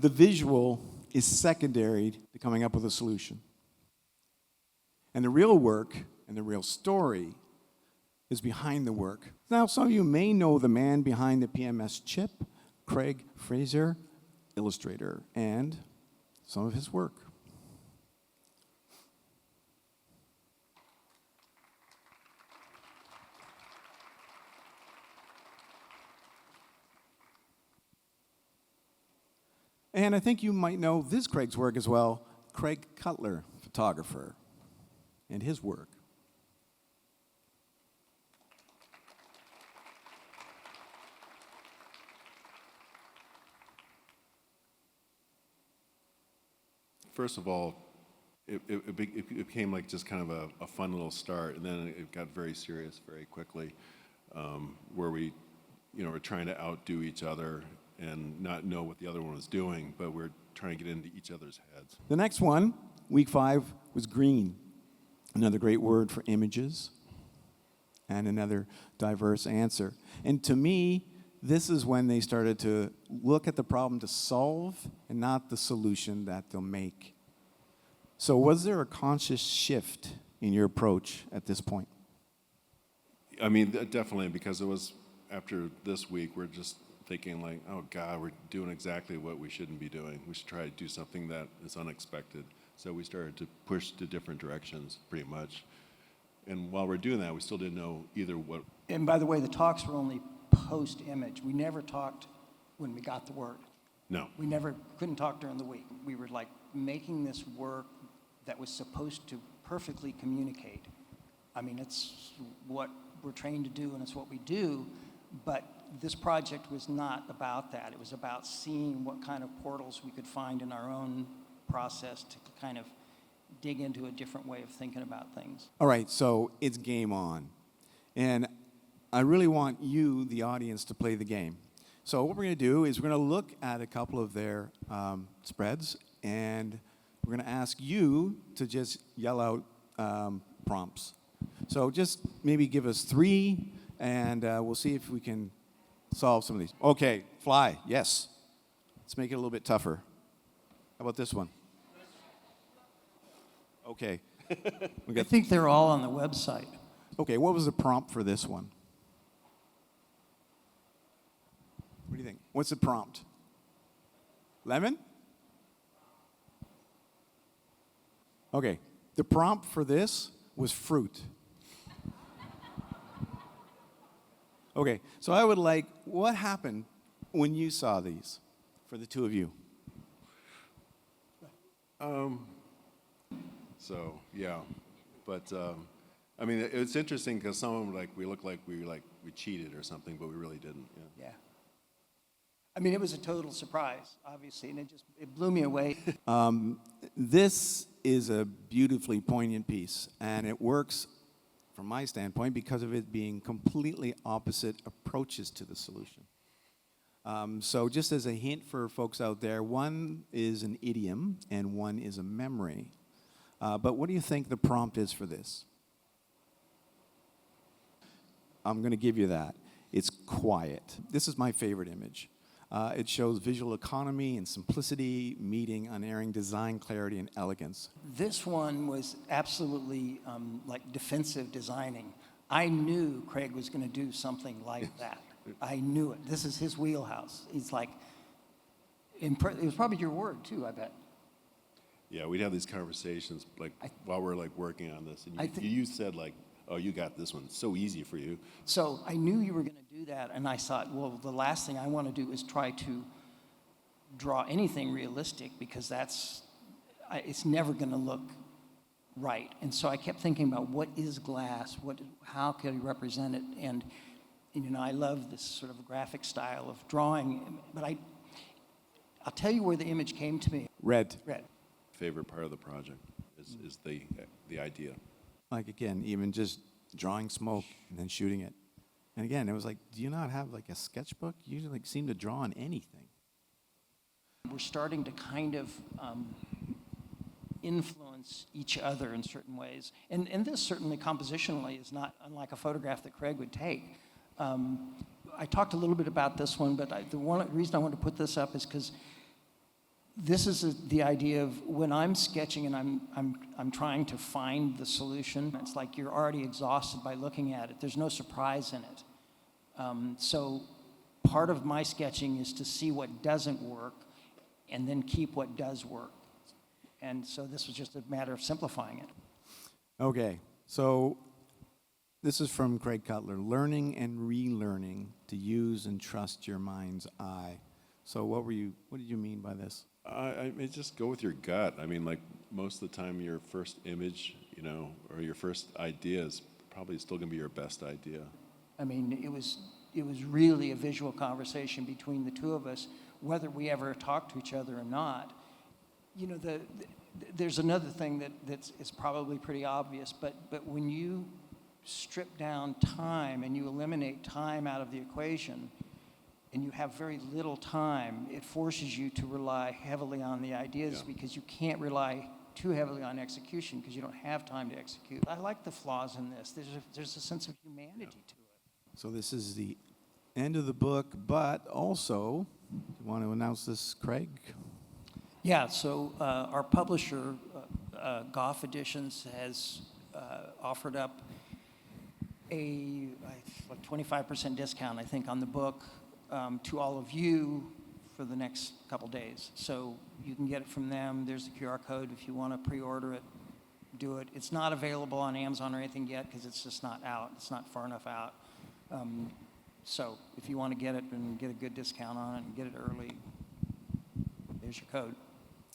the visual is secondary to coming up with a solution. And the real work and the real story is behind the work. Now, some of you may know the man behind the PMS chip, Craig Fraser, illustrator, and some of his work. And I think you might know this Craig's work as well, Craig Cutler, photographer, and his work. First of all, it became like just kind of a fun little start, and then it got very serious very quickly, where we, were trying to outdo each other and not know what the other one was doing, but we're trying to get into each other's heads. The next one, week 5, was green. Another great word for images, and another diverse answer. And to me, this is when they started to look at the problem to solve and not the solution that they'll make. So was there a conscious shift in your approach at this point? I mean, definitely, because it was after this week, we're just thinking like, oh God, we're doing exactly what we shouldn't be doing. We should try to do something that is unexpected. So we started to push to different directions, pretty much. And while we're doing that, we still didn't know either what. And by the way, the talks were only post-image. We never talked when we got the word. No. We couldn't talk during the week. We were like making this work that was supposed to perfectly communicate. I mean, it's what we're trained to do and it's what we do, but this project was not about that. It was about seeing what kind of portals we could find in our own process to kind of dig into a different way of thinking about things. All right, so it's game on. And I really want you, the audience, to play the game. So what we're going to do is we're going to look at a couple of their spreads, and we're going to ask you to just yell out prompts. So just maybe give us 3, and we'll see if we can solve some of these. Okay, fly, yes. Let's make it a little bit tougher. How about this one? Okay. I think they're all on the website. Okay, what was the prompt for this one? What do you think? What's the prompt? Lemon? Okay, the prompt for this was fruit. Okay, so I would like, what happened when you saw these for the two of you? So yeah, but I mean, it's interesting because some of them we look like we cheated or something, but we really didn't. Yeah. Yeah. I mean, it was a total surprise, obviously, and it blew me away. This is a beautifully poignant piece, and it works from my standpoint because of it being completely opposite approaches to the solution. So just as a hint for folks out there, one is an idiom and one is a memory. But what do you think the prompt is for this? I'm going to give you that. It's quiet. This is my favorite image. It shows visual economy and simplicity meeting unerring design clarity and elegance. This one was absolutely like defensive designing. I knew Craig was going to do something like that. I knew it. This is his wheelhouse. He's like, it was probably your word too, I bet. Yeah, we'd have these conversations while we're working on this, and you said oh, you got this one. It's so easy for you. So I knew you were going to do that, and I thought, well, the last thing I want to do is try to draw anything realistic because it's never going to look right. And so I kept thinking about what is glass? How can I represent it? And I love this sort of graphic style of drawing, but I'll tell you where the image came to me. Red. Red. Favorite part of the project is the idea. Again, even just drawing smoke and then shooting it. And again, it was do you not have a sketchbook? You seem to draw on anything. We're starting to kind of influence each other in certain ways. And this certainly compositionally is not unlike a photograph that Craig would take. I talked a little bit about this one, but the one reason I wanted to put this up is because this is the idea of when I'm sketching and I'm trying to find the solution, it's like you're already exhausted by looking at it. There's no surprise in it. So part of my sketching is to see what doesn't work and then keep what does work. And so this was just a matter of simplifying it. Okay, so this is from Craig Cutler, learning and relearning to use and trust your mind's eye. So what did you mean by this? I mean, just go with your gut. I mean, like most of the time, your first image, or your first idea is probably still going to be your best idea. I mean, it was really a visual conversation between the two of us, whether we ever talked to each other or not. There's another thing that's probably pretty obvious, but when you strip down time and you eliminate time out of the equation, and you have very little time, it forces you to rely heavily on the ideas because you can't rely too heavily on execution because you don't have time to execute. I like the flaws in this. There's a sense of humanity to it. So this is the end of the book, but also, you want to announce this, Craig? Yeah, so our publisher, Goff Editions, has offered up a 25% discount, I think, on the book to all of you for the next couple days. So you can get it from them. There's the QR code if you want to pre-order it, do it. It's not available on Amazon or anything yet because it's just not out. It's not far enough out. So if you want to get it and get a good discount on it and get it early, there's your code.